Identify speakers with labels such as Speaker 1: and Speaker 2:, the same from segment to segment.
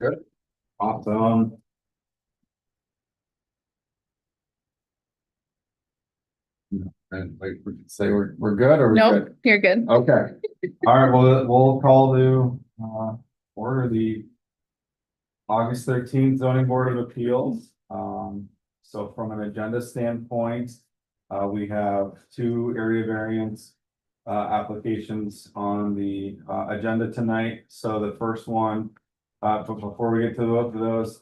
Speaker 1: Good. Awesome. And like we could say we're good or we
Speaker 2: Nope,
Speaker 1: good?
Speaker 2: you're good.
Speaker 1: Okay. All right, we'll call to order the August 13th zoning board of appeals. So from an agenda standpoint, we have two area variance applications on the agenda tonight. So the first one, but before we get to both of those,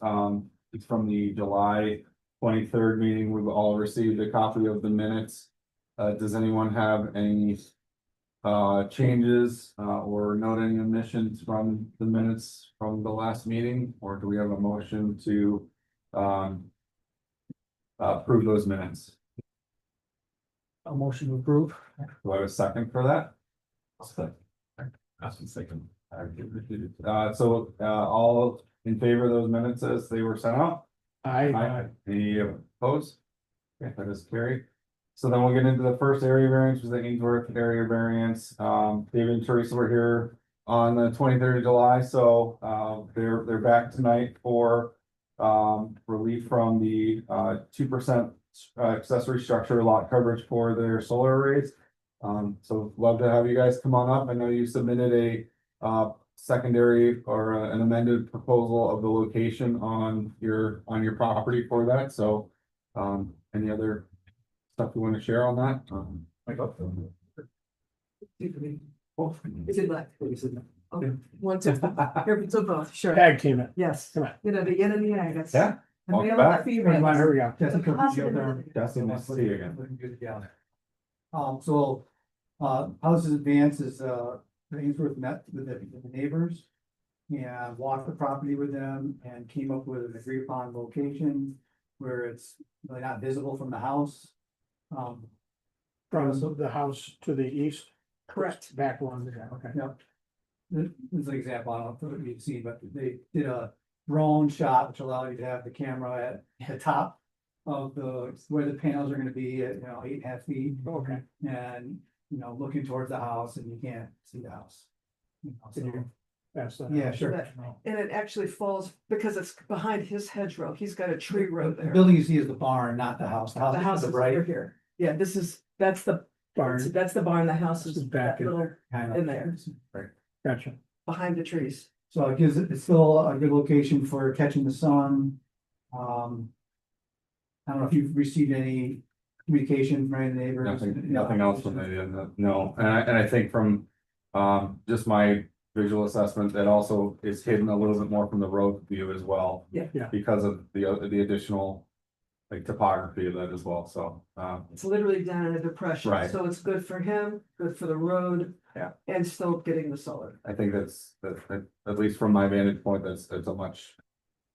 Speaker 1: it's from the July 23rd meeting. We've all received a copy of the minutes. Does anyone have any changes or note any omissions from the minutes from the last meeting? Or do we have a motion to approve those minutes?
Speaker 3: A motion to approve.
Speaker 1: Do I have a second for that?
Speaker 3: Second.
Speaker 1: All in favor of those minutes as they were sent out?
Speaker 3: Aye.
Speaker 1: Any opposed? Okay, that is carried. So then we'll get into the first area variance, which is the Ainsworth area variance. David and Teresa were here on the 23rd of July, so they're back tonight for relief from the 2% accessory structure lot coverage for their solar arrays. So love to have you guys come on up. I know you submitted a secondary or an amended proposal of the location on your property for that. So any other stuff you want to share on that?
Speaker 4: Is it like? Okay, one, two, here, two, both, sure,
Speaker 3: Tag team it.
Speaker 4: yes,
Speaker 3: Come on.
Speaker 4: you know, the yin and the yang, that's.
Speaker 1: Yeah,
Speaker 4: The
Speaker 1: welcome
Speaker 4: male
Speaker 1: back.
Speaker 4: and the
Speaker 3: Come on,
Speaker 4: female.
Speaker 3: here we go.
Speaker 1: Jesse, nice to see you again.
Speaker 5: Houses Advance is, Ainsworth met with the neighbors. And walked the property with them and came up with an agreed upon location where it's really not visible from the house.
Speaker 3: From the house to the east.
Speaker 4: Correct.
Speaker 3: Back one, yeah, okay.
Speaker 5: Yep. This is an example, I don't know if you've seen, but they did a drone shot, which allowed you to have the camera at the top of where the panels are gonna be at, 8.5 feet.
Speaker 3: Okay.
Speaker 5: And, looking towards the house and you can't see the house.
Speaker 3: Can you pass that?
Speaker 5: Yeah,
Speaker 3: out?
Speaker 5: sure.
Speaker 4: And it actually falls, because it's behind his hedgerow, he's got a tree row
Speaker 5: The
Speaker 4: there.
Speaker 5: building you see is the barn, not the house.
Speaker 4: The house
Speaker 5: to
Speaker 4: is
Speaker 5: the right.
Speaker 4: over here, yeah, that's the
Speaker 3: Barn,
Speaker 4: that's the barn, the house
Speaker 3: This
Speaker 4: is
Speaker 3: is back
Speaker 4: that
Speaker 3: in
Speaker 4: little,
Speaker 5: Kind of.
Speaker 4: in there.
Speaker 3: gotcha.
Speaker 4: behind the trees.
Speaker 5: So it's still a good location for catching the sun. I don't know if you've received any communication from any neighbors.
Speaker 1: Nothing else from the, no, and I think from just my visual assessment, that also is hidden a little bit more from the road view as well.
Speaker 4: Yeah.
Speaker 3: Yeah.
Speaker 1: Because of the additional like topography of that as well, so
Speaker 4: It's literally down in a depression,
Speaker 1: Right.
Speaker 4: so it's good for him, good for the road.
Speaker 1: Yeah.
Speaker 4: And still getting the solar.
Speaker 1: I think that's at least from my vantage point, that's a much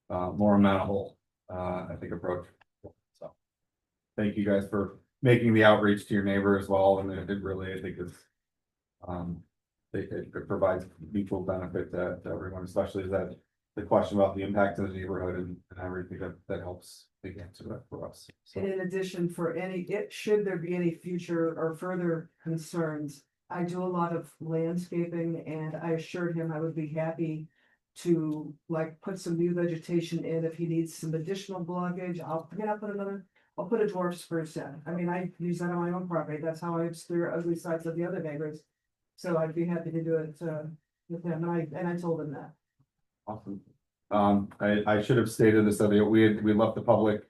Speaker 1: more amenable I think approach. So thank you guys for making the outreach to your neighbor as well, and it really, I think is it provides mutual benefit to everyone, especially that the question about the impact of the neighborhood and everything that helps big answer that for us.
Speaker 4: And
Speaker 1: So
Speaker 4: in addition, should there be any future or further concerns, I do a lot of landscaping and I assured him I would be happy to put some new vegetation in if he needs some additional blockage. I'll put a dwarf spruce in. I mean, I use that on my own property. That's how I obscure ugly sides of the other neighbors. So I'd be happy to do it with him, and I told him that.
Speaker 1: awesome. I should have stated this, that we left the public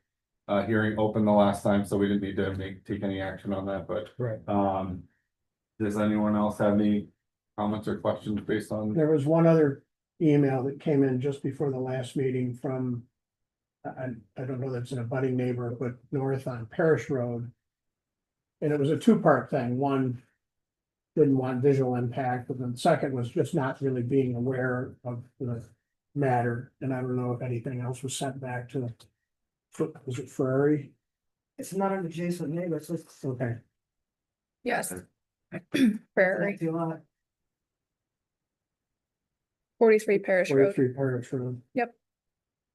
Speaker 1: hearing open the last time, so we didn't need to take any action on that, but
Speaker 3: Right.
Speaker 1: does anyone else have any comments or questions based on?
Speaker 3: There was one other email that came in just before the last meeting from. I don't know that it's an abutting neighbor, but north on Parish Road. And it was a two-part thing. One. Didn't want visual impact, but then the second was just not really being aware of the matter. And I don't know if anything else was sent back to. Was it Ferrari?
Speaker 4: It's not an adjacent neighbor, so it's.
Speaker 3: Okay,
Speaker 2: Yes. Prairie,
Speaker 4: Thank you a lot.
Speaker 2: 43 Parish Road.
Speaker 3: 43 Parish Road.
Speaker 2: Yep.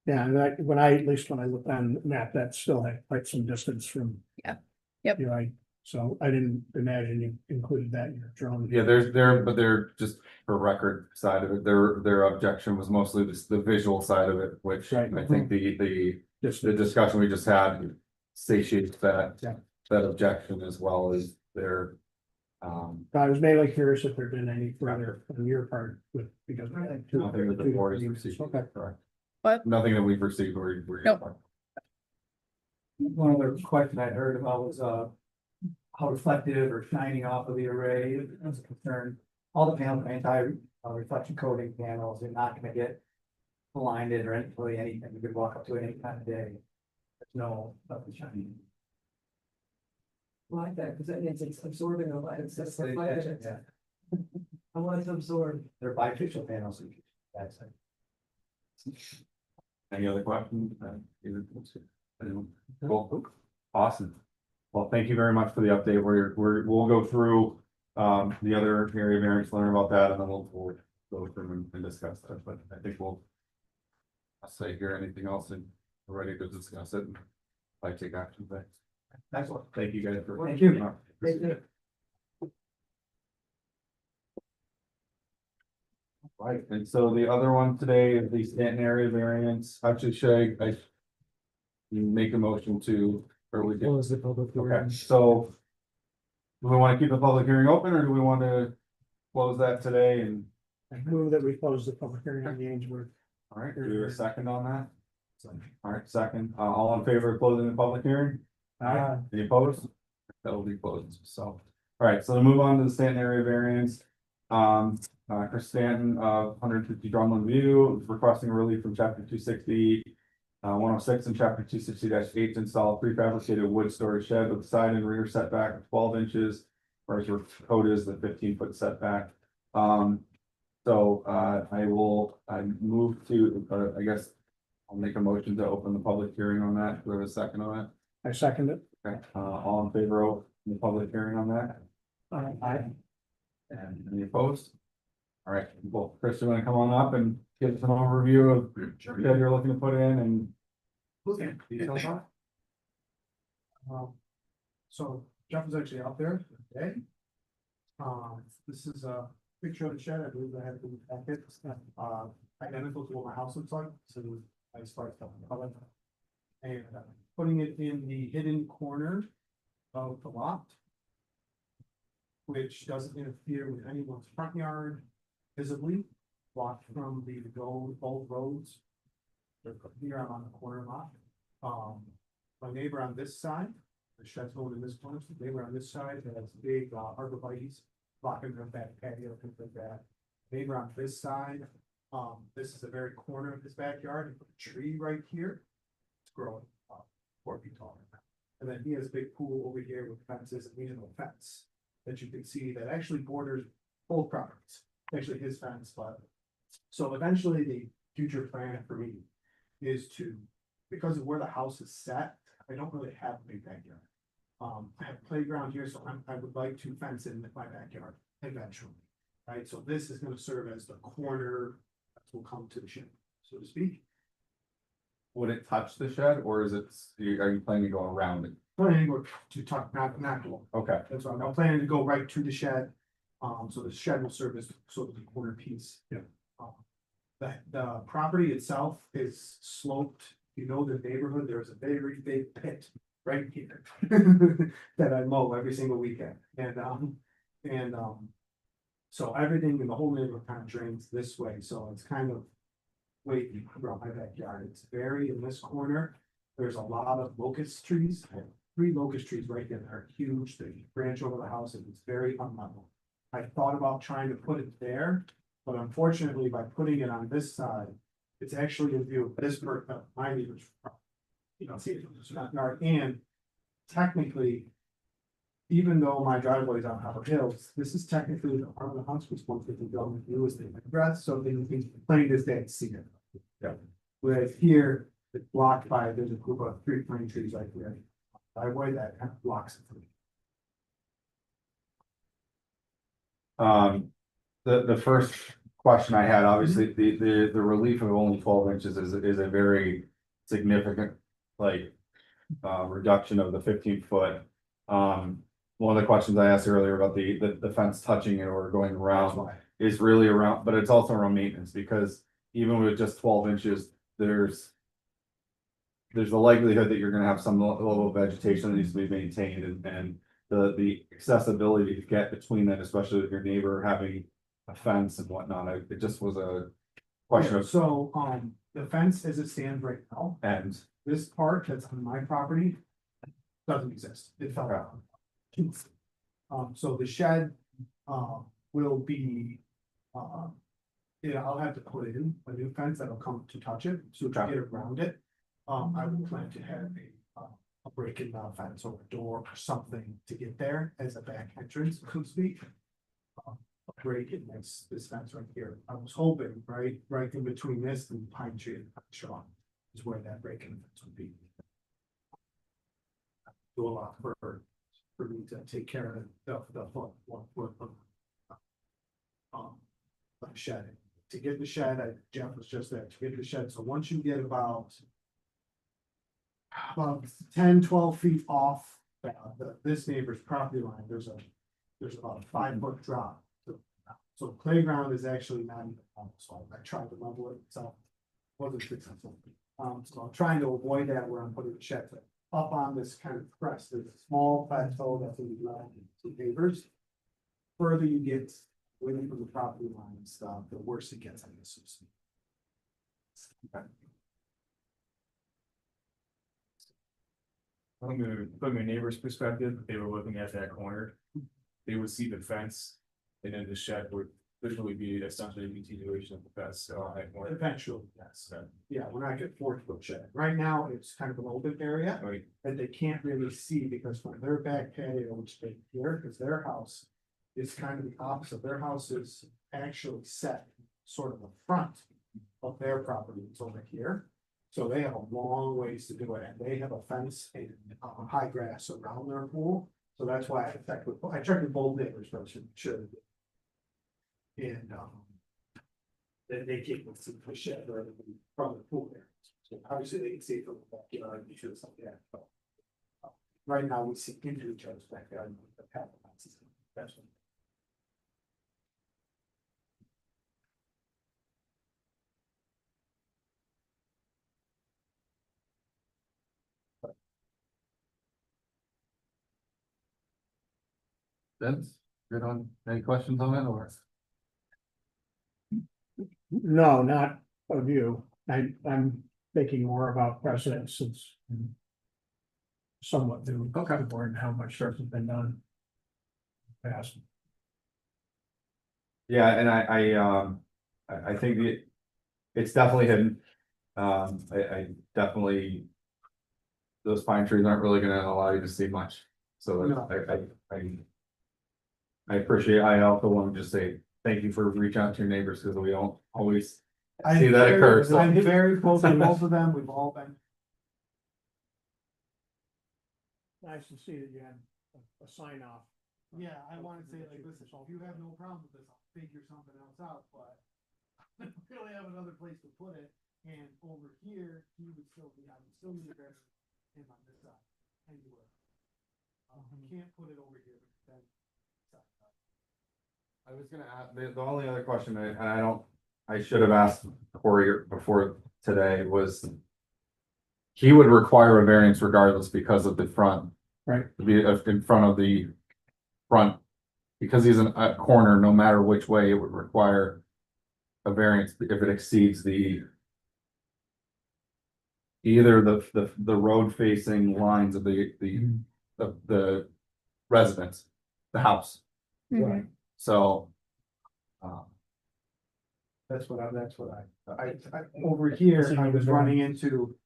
Speaker 3: Yeah, and at least when I looked on the map, that still had quite some distance from.
Speaker 2: Yeah. Yep.
Speaker 3: I So I didn't imagine you included that in your drone.
Speaker 1: Yeah, but they're just for record side of it, their objection was mostly the visual side of it, which I
Speaker 3: Right.
Speaker 1: think the
Speaker 3: Just,
Speaker 1: discussion we just had satiates that.
Speaker 3: Yeah.
Speaker 1: That objection as well as their.
Speaker 3: I was mainly curious if there'd been any further on your part with, because. we had two-
Speaker 1: Nothing that the
Speaker 3: two
Speaker 1: board has
Speaker 3: agreements.
Speaker 1: received.
Speaker 3: Okay.
Speaker 1: Correct.
Speaker 2: What?
Speaker 1: Nothing that we've received or.
Speaker 2: Nope.
Speaker 5: One other question I heard about was, how reflective or shining off of the array is a concern. All the panels, are reflection coating panels, are not gonna get blinded or anything. You could walk up to it any time of day. There's nothing shining.
Speaker 4: Like that, because that means it's absorbing the light, it's just
Speaker 5: Yeah.
Speaker 4: reflected. I want it to absorb.
Speaker 5: They're bifacial panels. That's it.
Speaker 1: Any other questions? Anyone? Cool. Awesome. Well, thank you very much for the update. We'll go through the other area variants, learn about that, and then we'll go through and discuss that, but I think we'll. I'll say here anything else and we're ready to discuss it. And I take action, thanks.
Speaker 5: Excellent.
Speaker 1: Thank you guys for.
Speaker 5: Thank you.
Speaker 4: Thank you.
Speaker 1: Right, and so the other one today is the Stanton area variance. Actually, should I you make a motion to, or we can,
Speaker 6: Close the public
Speaker 1: okay,
Speaker 6: hearing.
Speaker 1: so. Do we want to keep the public hearing open or do we want to close that today and,
Speaker 3: I move that we close the public hearing on the Ainsworth.
Speaker 1: all right, do we have a second on that? All right, second, all in favor of closing the public hearing? Any opposed? That will be closed, so, all right, so to move on to the Stanton area variance. Chris Stanton of 150 Drumlin View is requesting relief from chapter 260. 106 and chapter 260-8 to install a prefabricated wood storage shed with side and rear setback of 12 inches. Whereas your code is the 15-foot setback. So I move to, I guess. I'll make a motion to open the public hearing on that. Do we have a second on that?
Speaker 3: I second it.
Speaker 1: Okay, all in favor of the public hearing on that?
Speaker 3: Aye.
Speaker 1: And any opposed? All right, well, Chris, you wanna come on up and give us an overview of the shed you're looking to put in and. Details on it?
Speaker 3: So Jeff is actually out there today. This is a picture of the shed, I believe I have it in the packet, identical to what my house looks like, so I sparked up the color. And putting it in the hidden corner of the lot. Which doesn't interfere with anyone's front yard visibly, blocked from the old roads. Here I'm on the corner lot. My neighbor on this side, the shed's going in this corner, so the neighbor on this side has big arborvitae's blocking their back patio, things like that. Neighbor on this side, this is the very corner of his backyard, and put a tree right here. It's growing 4 feet tall. And then he has a big pool over here with fences, and regional fence that you can see that actually borders both properties, actually his fence, but. So eventually the future plan for me is to, because of where the house is set, I don't really have a big backyard. I have a playground here, so I would like to fence in my backyard eventually, right? So this is gonna serve as the corner that will come to the shed, so to speak.
Speaker 1: Would it touch the shed or is it, are you planning to go around it?
Speaker 3: Planning to talk, not go.
Speaker 1: Okay,
Speaker 3: That's why I'm planning to go right to the shed. So the shed will serve as sort of the corner piece.
Speaker 1: Yeah.
Speaker 3: The property itself is sloped. You know, the neighborhood, there's a very big pit right here. That I mow every single weekend and so everything in the whole neighborhood kind of drains this way, so it's kind of way around my backyard. It's very in this corner. There's a lot of locust trees. I have 3 locust trees right there. They're huge. They branch over the house and it's very unlevel. I thought about trying to put it there, but unfortunately by putting it on this side, it's actually in view of this my neighbor's. You know, see it from the front yard, and technically. Even though my driveway is on Harbor Hills, this is technically the part of the house responsible for going to use the grass, so they can be playing this day and see it.
Speaker 1: Yeah. Whereas
Speaker 3: Here, it's blocked by, there's a group of 3 pine trees right there. Driveway that kind of blocks it for me.
Speaker 1: The first question I had, obviously, the relief of only 12 inches is a very significant, like, reduction of the 15 foot. one of the questions I asked earlier about the fence touching it or going
Speaker 5: That's
Speaker 1: around
Speaker 5: why.
Speaker 1: is really around, but it's also around maintenance, because even with just 12 inches, there's a likelihood that you're gonna have some level of vegetation that needs to be maintained, and the accessibility to get between that, especially with your neighbor having a fence and whatnot, it just was a question of,
Speaker 6: So, the fence as it stands right now,
Speaker 1: and,
Speaker 6: this part that's on my property doesn't exist. It fell out. So the shed, will be, yeah, I'll have to put in a new fence that'll come to touch it, so to
Speaker 1: Okay.
Speaker 6: get around it. I would plan to have a break in the fence or a door or something to get there as a back entrance, so to speak. A break in this fence right here. I was hoping, right in between this and pine tree and straw is where that break in fence would be. Do a lot for me to take care of the foot, 1 foot of. Like shed, to get the shed, Jeff was just there, to get the shed, so once you get about 10, 12 feet off this neighbor's property line, there's about a 5 foot drop. So the playground is actually not even, so I tried to level it, so wasn't successful. So I'm trying to avoid that where I'm putting the shed up on this kind of crest, there's a small plateau that's in the neighbors. Further you get away from the property line and stuff, the worse it gets, I guess.
Speaker 7: From a neighbor's perspective, if they were looking at that corner, they would see the fence. And then the shed would literally be essentially a continuation of the fence, so I want.
Speaker 6: Eventually, yes, yeah, when I get 4 foot shed, right now, it's kind of an open area.
Speaker 7: Right.
Speaker 6: That they can't really see because from their back patio, which they here, because their house is kind of the opposite. Their house is actually set sort of the front of their property. It's over here. So they have a long ways to do it, and they have a fence and high grass around their pool. So that's why I checked with both neighbors first, and sure. And they can't see the shed right from the pool there. So obviously they can see it from the backyard, you should have something like that. Right now, we see into each other's backyard. That's what.
Speaker 1: Vince, good on, any questions on it, or?
Speaker 3: No, not of you. I'm thinking more about precedents since. Somewhat new.
Speaker 1: Okay.
Speaker 3: Board and how much has been done. Past.
Speaker 1: Yeah, and I think it's definitely hidden. I definitely. Those pine trees aren't really gonna allow you to see much, so
Speaker 6: No.
Speaker 1: I appreciate, I also want to just say thank you for reaching out to your neighbors, because we don't always see that occur, so.
Speaker 6: I'm very close to both of them, we've all been.
Speaker 3: Nice to see that you had a sign off.
Speaker 6: Yeah, I wanna say like, listen, if you have no problem with this, I'll figure something else out, but. I don't really have another place to put it, and over here, he would still be, I would still need a better him on this side, anywhere. Can't put it over here, then.
Speaker 1: I was gonna ask, the only other question, I should have asked Corey before today was. He would require a variance regardless because of the front.
Speaker 3: Right.
Speaker 1: To be in front of the front, because he's in a corner, no matter which way, it would require. A variance if it exceeds the. Either the road facing lines of the residence, the house,
Speaker 2: Mhm.
Speaker 1: so.
Speaker 6: That's what I, over here, I was running into.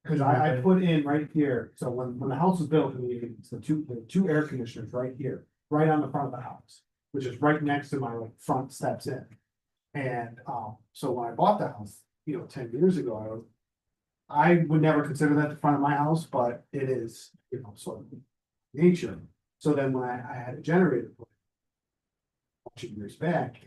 Speaker 6: Cause I put in right here, so when the house was built, it's the two air conditioners right here, right on the front of the house. Which is right next to my like front steps in. And so when I bought the house, 10 years ago, I would never consider that the front of my house, but it is, sort of nature. So then when I had a generator. Put a few years back.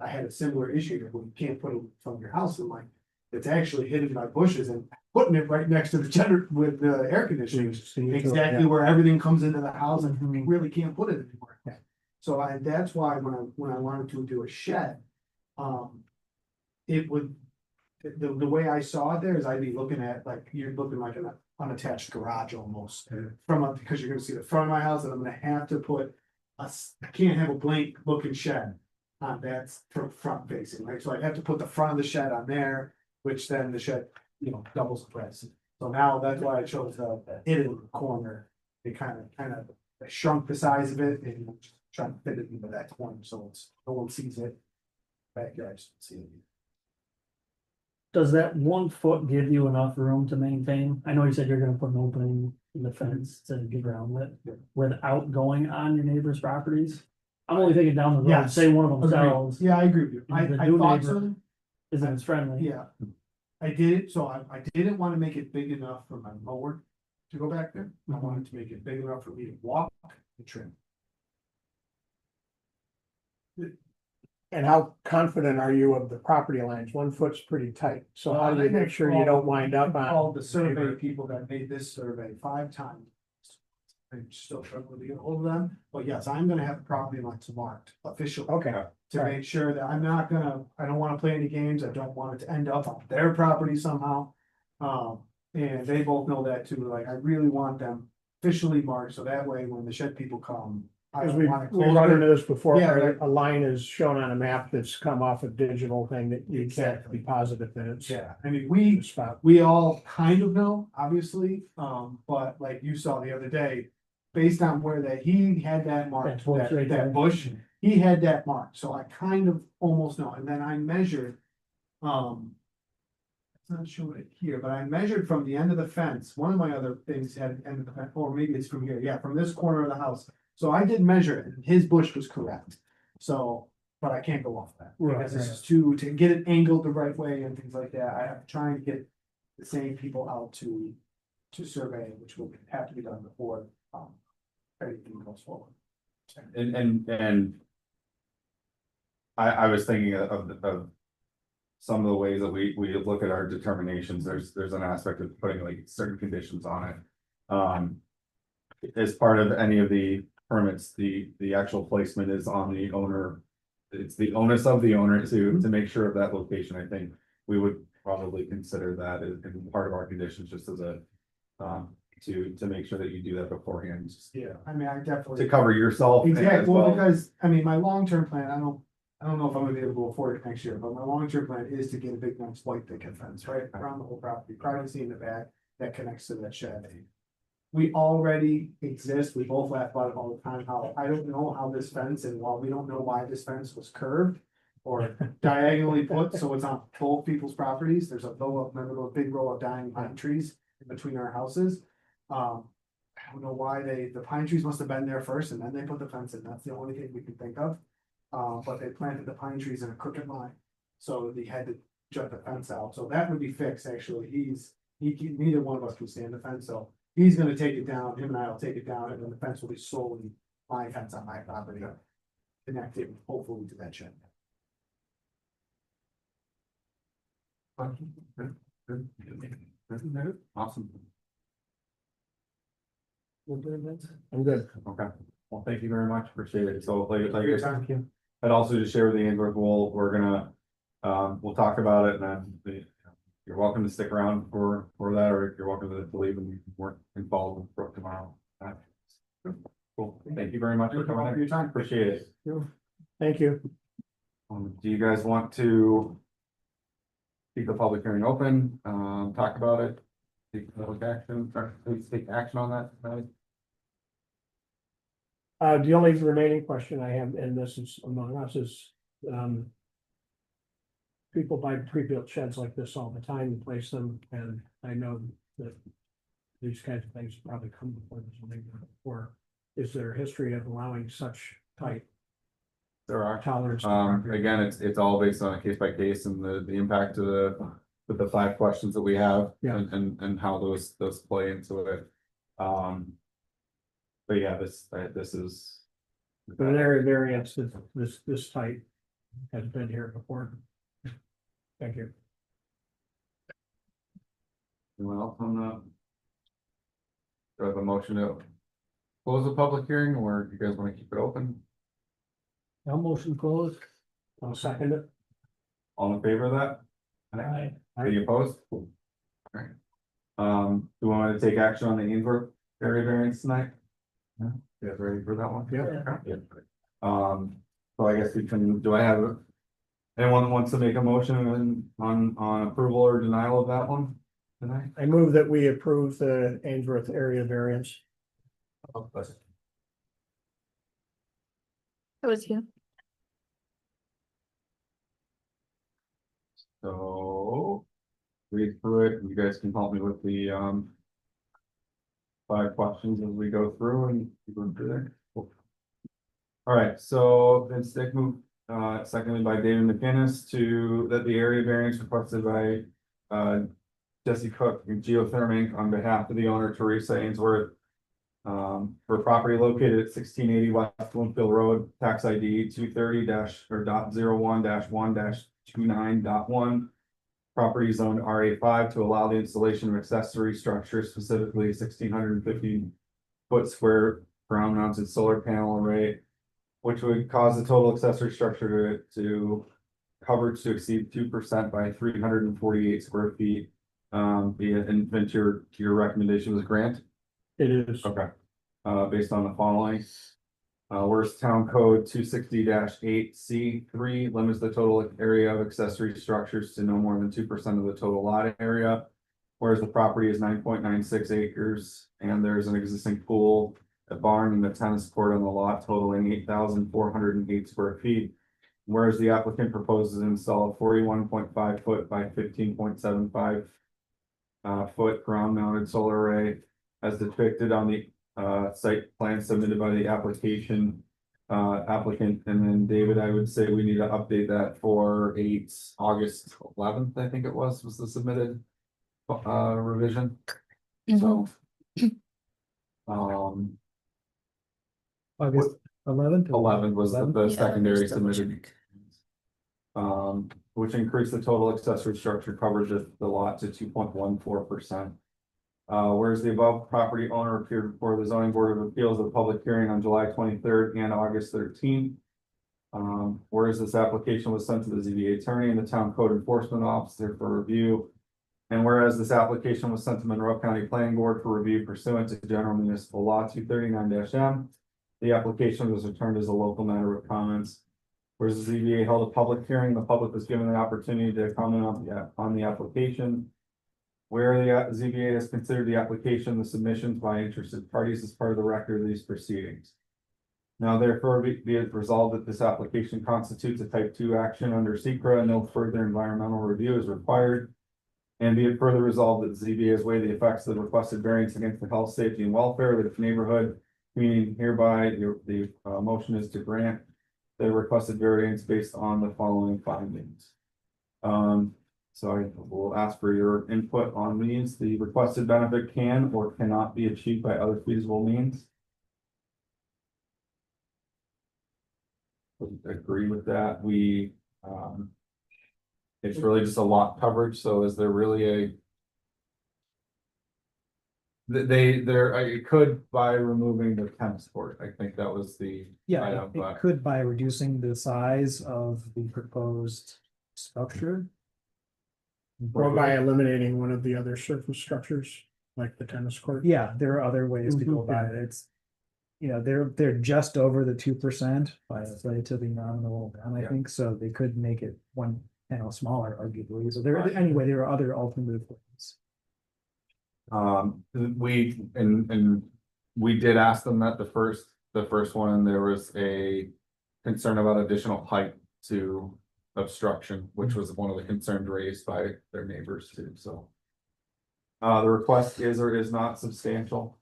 Speaker 6: I had a similar issue that when you can't put it from your house, and like, It's actually hidden by bushes and putting it right next to the gender with the air conditioning. Exactly where everything comes into the house and we really can't put it anymore.
Speaker 3: Yeah.
Speaker 6: So that's why when I wanted to do a shed, it would. The way I saw it there is I'd be looking at, like, you're looking like an unattached garage almost. Because you're gonna see the front of my house and I'm gonna have to put I can't have a blank looking shed. That's front facing, right? So I'd have to put the front of the shed on there, which then the shed, doubles the price. So now that's why I chose the hidden corner. It kind of shrunk the size of it and trying to fit it into that corner, so no one sees it. Backyard, see it.
Speaker 8: Does that 1 foot give you enough room to maintain? I know you said you're gonna put an opening in the fence to get around it without going on your neighbor's properties. I'm only thinking down the road,
Speaker 6: Yes.
Speaker 8: say one of them
Speaker 6: Agreed.
Speaker 8: sells,
Speaker 6: Yeah, I agree with you.
Speaker 8: The
Speaker 6: I
Speaker 8: new
Speaker 6: thought
Speaker 8: neighbor-
Speaker 6: so.
Speaker 8: isn't as friendly.
Speaker 6: Yeah. I did, so I didn't wanna make it big enough for my mower to go back there. I wanted to make it big enough for me to walk and trim.
Speaker 3: And how confident are you of the property lines? 1 foot's pretty tight, so how do you make sure you don't wind up
Speaker 6: I
Speaker 3: on?
Speaker 6: called the survey people that made this survey 5 times. I'm still struggling to get hold of them, but yes, I'm gonna have the property lines marked officially.
Speaker 3: Okay,
Speaker 6: To make sure that I don't wanna play any games, I don't want it to end up on their property somehow. And they both know that too, like, I really want them officially marked, so that way when the shed people come. I
Speaker 3: because
Speaker 6: don't
Speaker 3: we've
Speaker 6: want it
Speaker 3: run
Speaker 6: closer.
Speaker 3: into this before,
Speaker 6: Yeah,
Speaker 3: where
Speaker 6: right.
Speaker 3: a line is shown on a map that's come off a digital thing that you can't
Speaker 6: Exactly.
Speaker 3: be positive that it's.
Speaker 6: Yeah, I mean, we,
Speaker 3: the spot.
Speaker 6: we all kind of know, obviously, but like you saw the other day. Based on where he had that marked,
Speaker 8: That bush right there.
Speaker 6: that bush, he had that marked, so I kind of almost know, and then I measured. It's not showing it here, but I measured from the end of the fence, one of my other things had end of the fence, or maybe it's from here, yeah, from this corner of the house. So I did measure it, and his bush was correct, so, but I can't go off that, because this is to get it angled the right way and things like that, I have to try and get. The same people out to survey, which will have to be done before, everything goes forward.
Speaker 1: And. I was thinking of. Some of the ways that we look at our determinations, there's an aspect of putting like certain conditions on it. As part of any of the permits, the actual placement is on the owner. It's the onus of the owner to make sure of that location. I think we would probably consider that as part of our conditions, just as a. To make sure that you do that beforehand, just
Speaker 6: Yeah, I mean, I definitely.
Speaker 1: to cover yourself. as
Speaker 6: Exactly, well,
Speaker 1: well.
Speaker 6: because, I mean, my long-term plan, I don't know if I'm gonna be able to go afford it next year, but my long-term plan is to get a big nice white picket fence, right, around the whole property, privacy in the back, that connects to that shed. We already exist, we both laugh about it all the time, how, I don't know how this fence, and while we don't know why this fence was curved. Or diagonally put, so it's on both people's properties, there's a big row of dying pine trees in between our houses. I don't know why the pine trees must have been there first and then they put the fence in, that's the only thing we can think of. But they planted the pine trees in a crooked line, so they had to jut the fence out, so that would be fixed, actually, neither one of us can stand the fence, so. He's gonna take it down, him and I will take it down, and then the fence will be solely my fence on my property. Connected hopefully to that shed.
Speaker 1: Awesome.
Speaker 3: I'm good.
Speaker 1: Okay, well, thank you very much, appreciate it, so like I
Speaker 6: Your
Speaker 1: said,
Speaker 6: time.
Speaker 1: I'd also just share with the Ingrid, we're gonna, we'll talk about it, and then you're welcome to stick around for that, or you're welcome to leave and work and follow with Brooke tomorrow. Cool, thank you very much for coming
Speaker 6: For your
Speaker 1: in,
Speaker 6: time.
Speaker 1: appreciate it.
Speaker 3: Thank you.
Speaker 1: Do you guys want to keep the public hearing open, talk about it? Take public action, or please take action on that tonight?
Speaker 3: The only remaining question I have, and this is among us, is, people buy pre-built sheds like this all the time and place them, and I know that these kinds of things probably come before the zoning board, or is there a history of allowing such tight
Speaker 1: There are.
Speaker 3: tolerance?
Speaker 1: Again, it's all based on a case by case and the impact of with the 5 questions that we have.
Speaker 3: Yeah.
Speaker 1: And how those play into it. But yeah, this is.
Speaker 3: But an area variance that this tight has been here before. Thank you.
Speaker 1: motion to close the public hearing, or do you guys wanna keep it open?
Speaker 8: I'll motion closed.
Speaker 3: I'll second it.
Speaker 1: All in favor of that?
Speaker 8: Aye.
Speaker 1: Any opposed? Alright. Do we want to take action on the Ainsworth area variance tonight? Yeah, you guys ready for that one?
Speaker 3: Yeah.
Speaker 1: So I guess we can, do I have? Anyone that wants to make a motion on approval or denial of that one tonight?
Speaker 3: I move that we approve the Ainsworth area variance.
Speaker 2: That was you.
Speaker 1: So. Read through it, you guys can help me with the 5 questions as we go through and go through there. Cool. All right, so Vince Dick moved, seconded by David McGinnis to that the area variance requested by Jesse Cook and Geotherm Inc. on behalf of the owner Teresa Ainsworth. For property located at 1680 West Bloomfield Road, tax ID 230-01-1-29.1. Property zoned RA5 to allow the installation of accessory structures, specifically 1,650 square ground mounted solar panel array, which would cause the total accessory structure to coverage to exceed 2% by 348 square feet. And your recommendation was grant?
Speaker 3: It is.
Speaker 1: Okay. Based on the following. Whereas town code 260-8C3 limits the total area of accessory structures to no more than 2% of the total lot area. Whereas the property is 9.96 acres and there's an existing pool, a barn and a tennis court on the lot totaling 8,408 square feet. Whereas the applicant proposes to install a 41.5 foot by 15.75 foot ground mounted solar array as depicted on the site plan submitted by the applicant, and then David, I would say we need to update that for August 11th, I think it was the submitted revision. So,
Speaker 8: August 11th.
Speaker 1: 11 was the
Speaker 2: Yeah,
Speaker 1: secondary
Speaker 2: just double
Speaker 1: submitted.
Speaker 2: check.
Speaker 1: Which increased the total accessory structure coverage of the lot to 2.14%. Whereas the above property owner appeared before the zoning board of appeals of public hearing on July 23rd and August 13th. Whereas this application was sent to the ZBA attorney and the town code enforcement officer for review. And whereas this application was sent to Monroe County Planning Board for review pursuant to General Municipal Law 239-M. The application was returned as a local matter of comments. Whereas the ZBA held a public hearing, the public was given the opportunity to comment on the application. Where the ZBA has considered the application, the submissions by interested parties as part of the record of these proceedings. Now therefore be it resolved that this application constitutes a type 2 action under SECRA and no further environmental review is required. And be it further resolved that the ZBA has weighed the effects of the requested variance against the health, safety and welfare of the neighborhood. Meaning hereby the motion is to grant the requested variance based on the following findings. So I will ask for your input on these. The requested benefit can or cannot be achieved by other feasible means. Agree with that. It's really just a lot coverage. So is there really it could by removing the tennis court. I think that was the
Speaker 9: Yeah,
Speaker 1: item,
Speaker 9: it
Speaker 1: but
Speaker 9: could by reducing the size of the proposed structure.
Speaker 3: Or by eliminating one of the other surface structures, like the tennis court.
Speaker 9: Yeah, there are other ways to go about it. It's, you know, they're just over the 2% by a relatively nominal amount, I
Speaker 1: Yeah.
Speaker 9: think, so they could make it one panel smaller, arguably. So there,
Speaker 1: Right.
Speaker 9: anyway, there are other alternative ways.
Speaker 1: we did ask them that the first one, there was a concern about additional height to obstruction, which was one of the concerns raised by their neighbors too, so. The request is or is not substantial.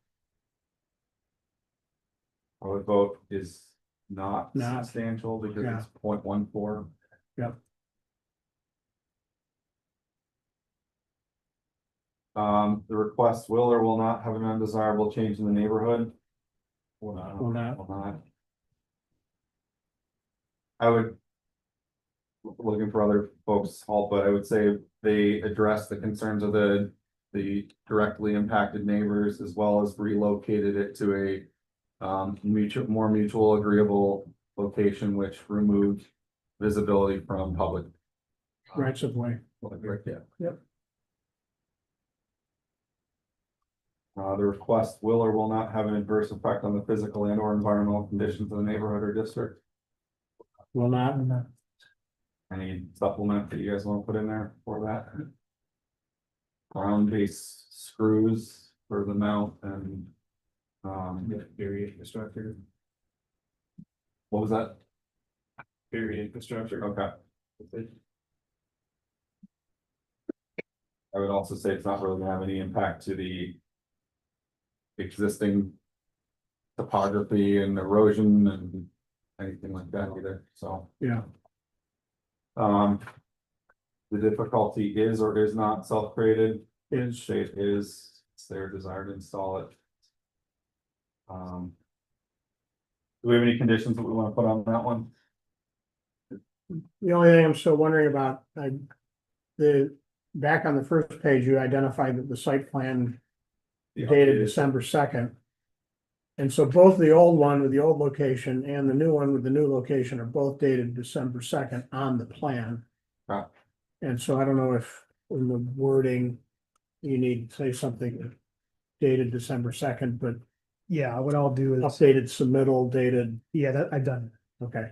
Speaker 1: I would vote is not
Speaker 3: Not.
Speaker 1: substantial because
Speaker 3: Yeah.
Speaker 1: it's 0.14.
Speaker 3: Yep.
Speaker 1: The request will or will not have an undesirable change in the neighborhood.
Speaker 3: Will not.
Speaker 1: Will not. I would. Looking for other folks' help, but I would say they address the concerns of the the directly impacted neighbors as well as relocated it to a more mutual agreeable location, which removed visibility from public.
Speaker 3: Rights of way.
Speaker 1: Yeah.
Speaker 3: Yep.
Speaker 1: The request will or will not have an adverse effect on the physical and or environmental conditions of the neighborhood or district.
Speaker 3: Will not.
Speaker 1: Any supplement that you guys want to put in there for that? Ground base screws for the mount and,
Speaker 7: Buried infrastructure,
Speaker 1: what was that?
Speaker 7: buried infrastructure.
Speaker 1: Okay. I would also say it's not really gonna have any impact to the existing topography and erosion and anything like that either, so.
Speaker 3: Yeah,
Speaker 1: The difficulty is or is not self-created,
Speaker 3: is,
Speaker 1: state is, it's their desire to install it. Do we have any conditions that we wanna put on that one?
Speaker 3: the only thing I'm still wondering about, back on the first page, you identified that the site plan dated December 2nd. And so both the old one with the old location and the new one with the new location are both dated December 2nd on the plan.
Speaker 1: Right.
Speaker 3: And so I don't know if in the wording, you need to say something dated December 2nd, but
Speaker 9: Yeah, what I'll do is,
Speaker 3: updated submittal dated,
Speaker 9: yeah, that I've done.
Speaker 3: okay.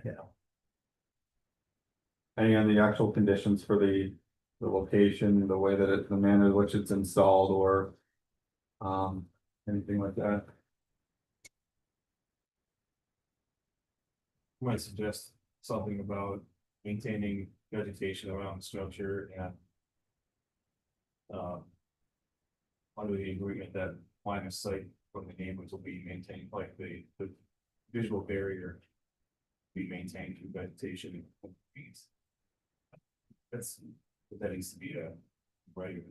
Speaker 1: Any of the actual conditions for the location, the way that it, the manner in which it's installed or. Anything like that?
Speaker 7: Might suggest something about maintaining vegetation around the structure and. Under the agreement that line of sight from the neighbors will be maintained, like the visual barrier. Be maintained through vegetation and trees. That needs to be a right.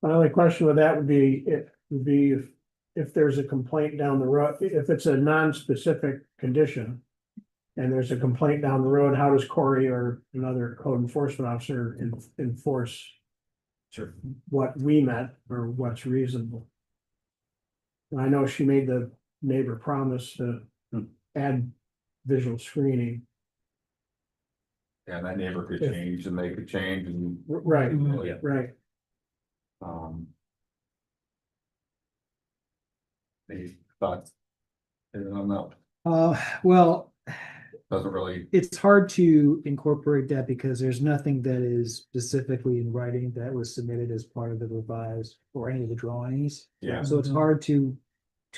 Speaker 3: My only question with that would be, if there's a complaint down the road, if it's a non-specific condition. And there's a complaint down the road, how does Corey or another code enforcement officer enforce
Speaker 7: Sure.
Speaker 3: what we met or what's reasonable? I know she made the neighbor promise to add visual screening.
Speaker 1: Yeah, that neighbor could
Speaker 3: Yeah.
Speaker 1: change and they could change and.
Speaker 3: Right,
Speaker 1: Yeah.
Speaker 3: right.
Speaker 1: Any thoughts? On that,
Speaker 9: Well,
Speaker 1: doesn't really,
Speaker 9: it's hard to incorporate that because there's nothing that is specifically in writing that was submitted as part of the revised or any of the drawings.
Speaker 1: yeah,
Speaker 9: So it's hard to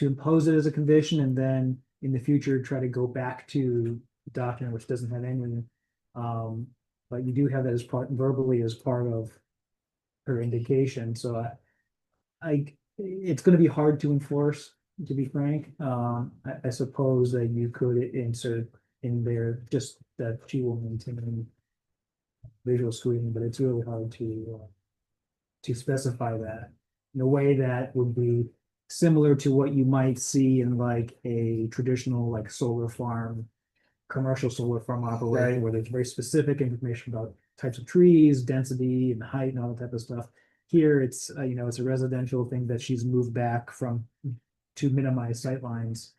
Speaker 9: impose it as a condition and then in the future, try to go back to the document which doesn't have any. But you do have that as part verbally as part of her indication, so it's gonna be hard to enforce, to be frank. I suppose that you could insert in there just that she will maintain visual screening, but it's really hard to specify that in a way that would be similar to what you might see in like a traditional like solar farm, commercial solar farm operation,
Speaker 3: Right.
Speaker 9: where there's very specific information about types of trees, density and height and all that type of stuff. Here, it's, it's a residential thing that she's moved back from to minimize sightlines.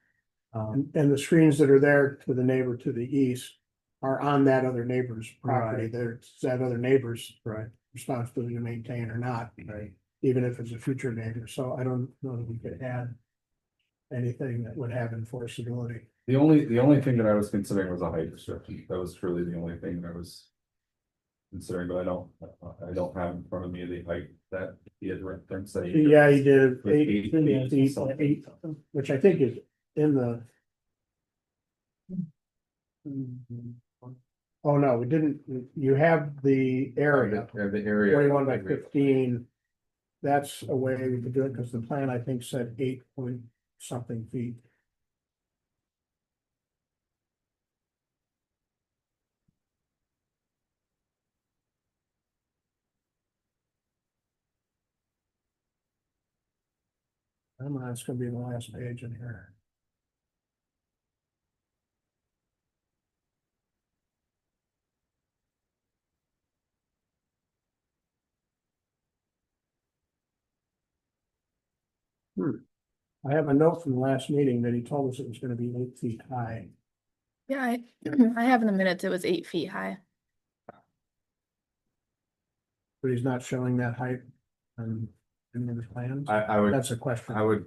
Speaker 3: And the screens that are there to the neighbor to the east are on that other neighbor's property.
Speaker 9: Right.
Speaker 3: There's that other neighbor's
Speaker 9: Right.
Speaker 3: responsibility to maintain or not,
Speaker 9: Right.
Speaker 3: even if it's a future neighbor. So I don't know that we could add anything that would have enforceability.
Speaker 1: the only thing that I was considering was a height restriction, that was truly the only thing that I was. Considering, but I don't have in front of me the height that he had referenced. That he-
Speaker 3: Yeah, he did
Speaker 1: With
Speaker 3: 8 feet,
Speaker 1: something.
Speaker 3: 8, which I think is in the. Oh, no, we didn't, you have the area,
Speaker 1: The area.
Speaker 3: 21 by 15. That's a way we could do it, because the plan, I think, said 8 point something feet. It's gonna be the last page in here. I have a note from the last meeting that he told us it was gonna be 8 feet high.
Speaker 2: Yeah, I have in the minutes, it was 8 feet high.
Speaker 3: But he's not showing that height on any of his plans.
Speaker 1: I would,
Speaker 3: That's a question.
Speaker 1: I would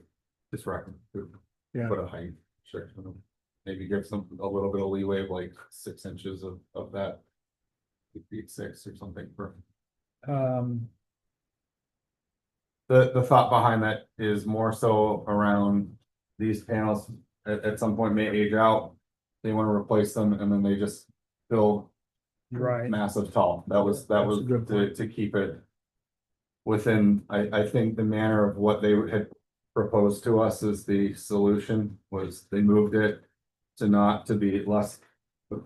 Speaker 1: just recommend
Speaker 3: Yeah.
Speaker 1: put a height restriction. Maybe give some, a little bit of leeway of like 6 inches of that. 8 feet 6 or something for. The thought behind that is more so around these panels at some point may age out. They wanna replace them and then they just build
Speaker 9: Right.
Speaker 1: massive tall. That was
Speaker 3: That's a good point.
Speaker 1: to keep it. Within, I think the manner of what they had proposed to us as the solution was they moved it. To not to be less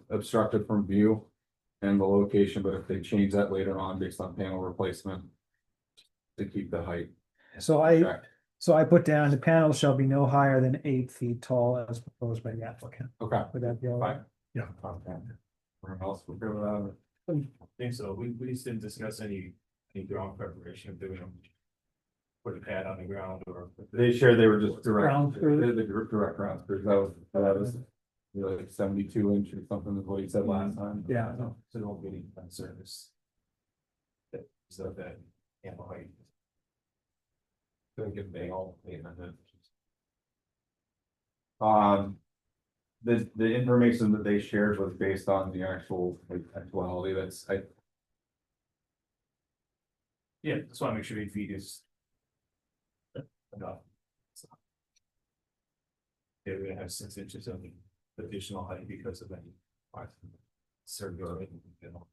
Speaker 1: obstructed from view. And the location, but if they change that later on based on panel replacement. To keep the height.
Speaker 9: So I
Speaker 1: checked.
Speaker 9: put down the panels shall be no higher than 8 feet tall as proposed by the applicant.
Speaker 1: Okay,
Speaker 9: Would that be all right?
Speaker 1: fine.
Speaker 3: Yeah.
Speaker 1: Okay. Everyone else will go with that.
Speaker 7: I think so. We just didn't discuss any ground preparation of doing them. Put a pad on the ground or.
Speaker 1: They shared they were just direct,
Speaker 8: Ground screw?
Speaker 1: the direct ground screws. That was. You know, like 72 inch or something is what he said last time.
Speaker 9: Yeah.
Speaker 7: So there won't be any service. So that ample height. Don't get bang all.
Speaker 1: The information that they shared was based on the actual like actuality. That's
Speaker 7: Yeah, that's why I make sure 8 feet is. Enough. They're gonna have 6 inches of additional height because of any. Circular, you know.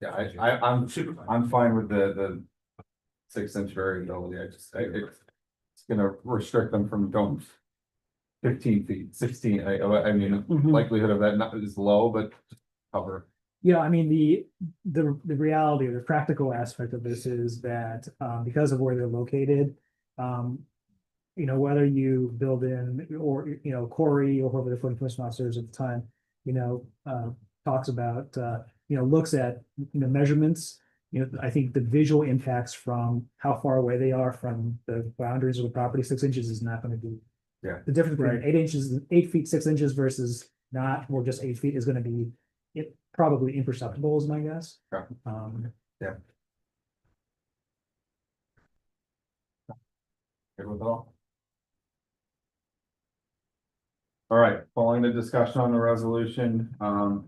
Speaker 1: yeah, I'm fine with the 6 inch variability. It's gonna restrict them from going 15 feet, 16. I mean,
Speaker 9: Mhm.
Speaker 1: likelihood of that not is low, but cover.
Speaker 9: Yeah, I mean, the reality or the practical aspect of this is that, because of where they're located, you know, whether you build in or, you know, Corey or whoever the code enforcement officers at the time, you know, talks about, you know, looks at, you know, measurements. You know, I think the visual impacts from how far away they are from the boundaries of the property, 6 inches is not gonna be.
Speaker 1: Yeah.
Speaker 9: The difference between
Speaker 3: Right.
Speaker 9: 8 inches, 8 feet, 6 inches versus not, or just 8 feet is gonna be, it probably imperceptible is my guess.
Speaker 1: Yeah. Good with all. All right, following the discussion on the resolution,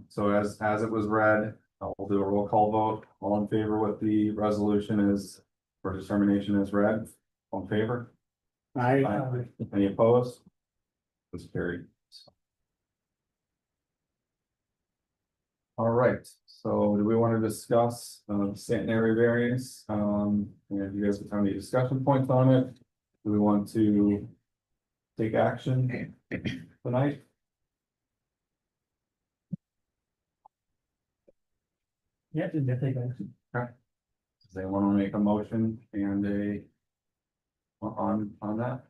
Speaker 1: so as it was read, I'll do a roll call vote. All in favor with the resolution is for determination is read. All in favor?
Speaker 3: I,
Speaker 1: Any opposed? Was carried. All right, so do we want to discuss Stanton variance? And you guys have any discussion points on it? Do we want to take action tonight?
Speaker 8: Yeah, did they take action?
Speaker 1: Does anyone want to make a motion and on that?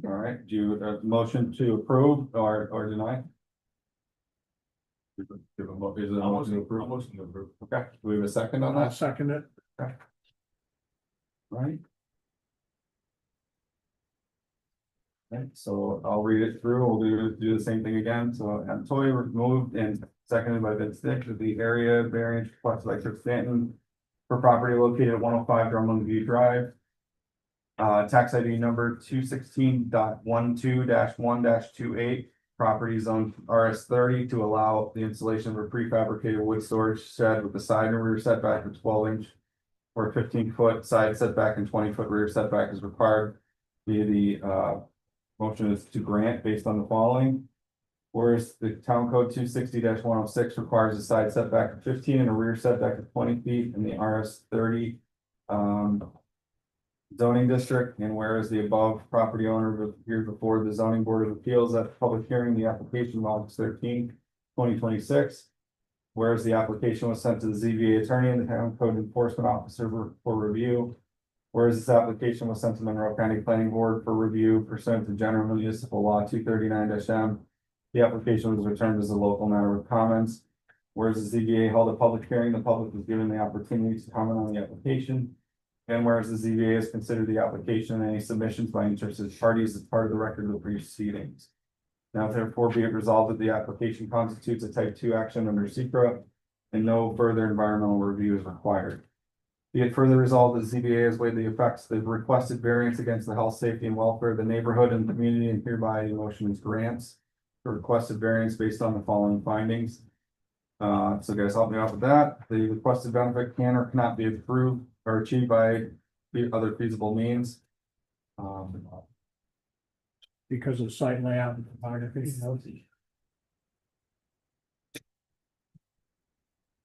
Speaker 1: All right, do you motion to approve or deny? Is it a motion to approve?
Speaker 7: Motion to approve.
Speaker 1: Okay, do we have a second on
Speaker 3: I'll
Speaker 1: that?
Speaker 3: second it.
Speaker 1: Right. Okay, so I'll read it through. We'll do the same thing again. So Toy removed and seconded by Vince Dick of the area variance requested by Chris Stanton for property located at 105 Drumlin View Drive. Tax ID number 216.12-1-28, property zone RS 30 to allow the installation of a prefabricated wood storage shed with the side and rear setback of 12-inch or 15-foot side setback and 20-foot rear setback is required via the motion is to grant based on the following. Whereas the town code 260-106 requires a side setback of 15 and a rear setback of 20 feet in the RS 30 zoning district, and whereas the above property owner appeared before the zoning board of appeals at the public hearing, the application of August 13, 2026. Whereas the application was sent to the ZBA attorney and the town code enforcement officer for review. Whereas this application was sent to Monroe County Planning Board for review pursuant to General Municipal Law 239-M. The application was returned as a local matter with comments. Whereas the ZBA held a public hearing, the public was given the opportunity to comment on the application. And whereas the ZBA has considered the application and any submissions by interested parties as part of the record of the proceedings. Now therefore be it resolved that the application constitutes a type 2 action under secra and no further environmental review is required. Be it further resolved that the ZBA has weighed the effects of the requested variance against the health, safety, and welfare of the neighborhood and community, and hereby the motion is grants the requested variance based on the following findings. So guys, help me out with that. The requested benefit can or cannot be approved or achieved by the other feasible means.
Speaker 3: Because of site layout and topography.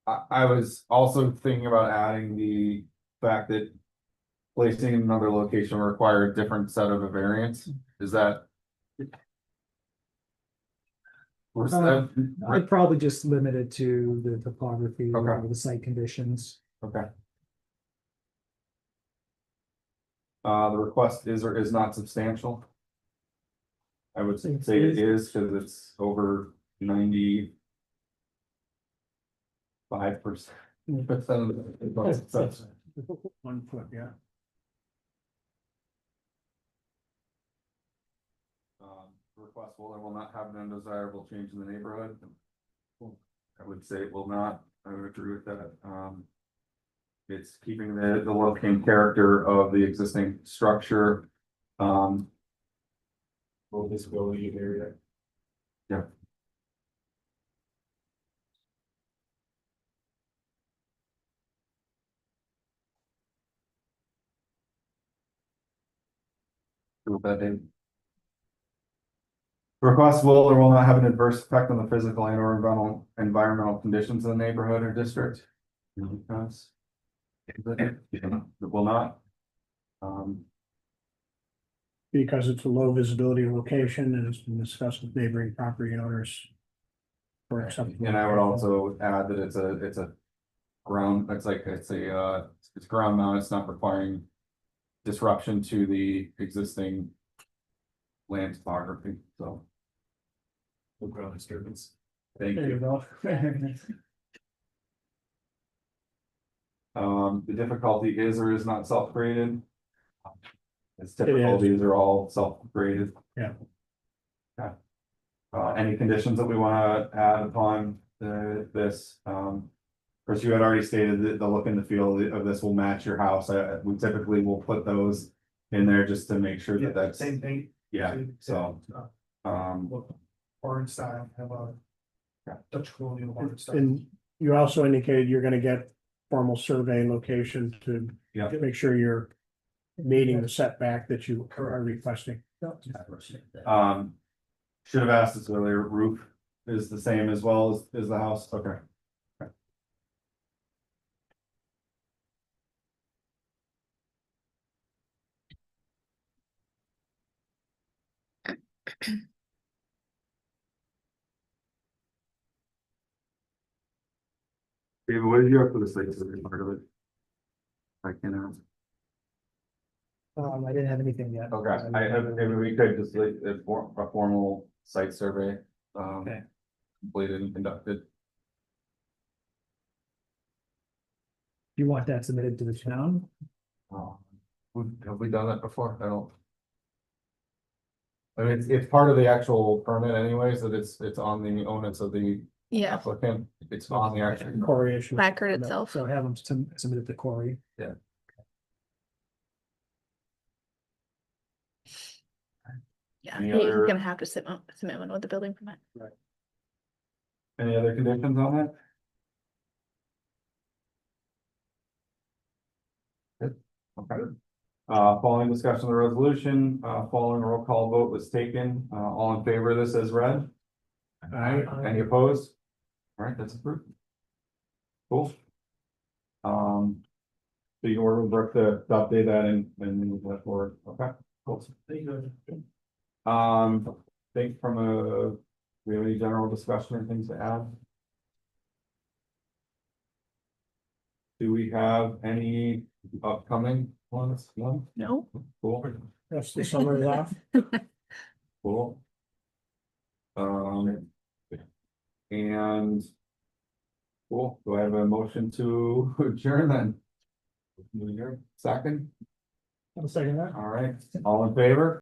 Speaker 1: I was also thinking about adding the fact that placing in another location will require a different set of a variance. Is that?
Speaker 9: I'd probably just limit it to the topography
Speaker 1: Okay.
Speaker 9: or the site conditions.
Speaker 1: Okay. The request is or is not substantial. I would say it is because it's over 95%. So,
Speaker 3: 1 foot, yeah.
Speaker 1: request will or will not have an undesirable change in the neighborhood. I would say it will not. I would agree with that. It's keeping the look and character of the existing structure.
Speaker 7: Low visibility area.
Speaker 1: Yeah. With that, Dave. Request will or will not have an adverse effect on the physical and or environmental conditions of the neighborhood or district. Because it will not.
Speaker 3: Because it's a low visibility location and it's been discussed with neighboring property owners. For acceptable.
Speaker 1: And I would also add that it's a ground, it's ground mount, it's not requiring disruption to the existing land topography, so.
Speaker 7: No ground disturbance.
Speaker 1: Thank
Speaker 8: There you
Speaker 1: you.
Speaker 8: go.
Speaker 1: The difficulty is or is not self-graded. It's typical,
Speaker 3: is.
Speaker 1: these are all self-graded.
Speaker 3: Yeah.
Speaker 1: Okay. Any conditions that we wanna add upon this, of course, you had already stated that the look and the feel of this will match your house. We typically will put those in there just to make sure that that's,
Speaker 6: Same thing.
Speaker 1: yeah, so.
Speaker 6: Barn style, have a.
Speaker 1: Yeah.
Speaker 6: Dutch colonial barn style.
Speaker 3: And you also indicated you're gonna get formal survey location to.
Speaker 1: Yeah.
Speaker 3: Make sure you're meeting the setback that you are requesting.
Speaker 1: Should have asked this earlier, roof is the same as well as the house, okay. David, what did you have for the site survey part of it? I can't answer.
Speaker 9: I didn't have anything yet.
Speaker 1: Okay, maybe we could just like a formal site survey,
Speaker 9: Okay.
Speaker 1: completed and conducted.
Speaker 9: You want that submitted to the town?
Speaker 1: Have we done that before? I don't. I mean, it's part of the actual permit anyways, that it's on the onus of the
Speaker 2: Yeah,
Speaker 1: applicant, it's on the actual.
Speaker 3: Quarry issue.
Speaker 2: placard itself.
Speaker 9: So have them submit it to Corey.
Speaker 2: Yeah,
Speaker 1: Any
Speaker 2: he's
Speaker 1: other-
Speaker 2: gonna have to submit one with the building permit.
Speaker 1: Any other conditions on that? Good, okay. Following discussion of the resolution, following a roll call vote was taken, all in favor of this as read? Any opposed? All right, that's approved. Cool. So you can work with Brooke to update that and move that forward, okay, cool. Think from we have any general discussion or things to add? Do we have any upcoming ones? No?
Speaker 2: No,
Speaker 1: Cool,
Speaker 3: That's the summary off.
Speaker 1: cool. And Cool. Do I have a motion to adjourn then? Second?
Speaker 8: I'll second that.
Speaker 1: All right, all in favor?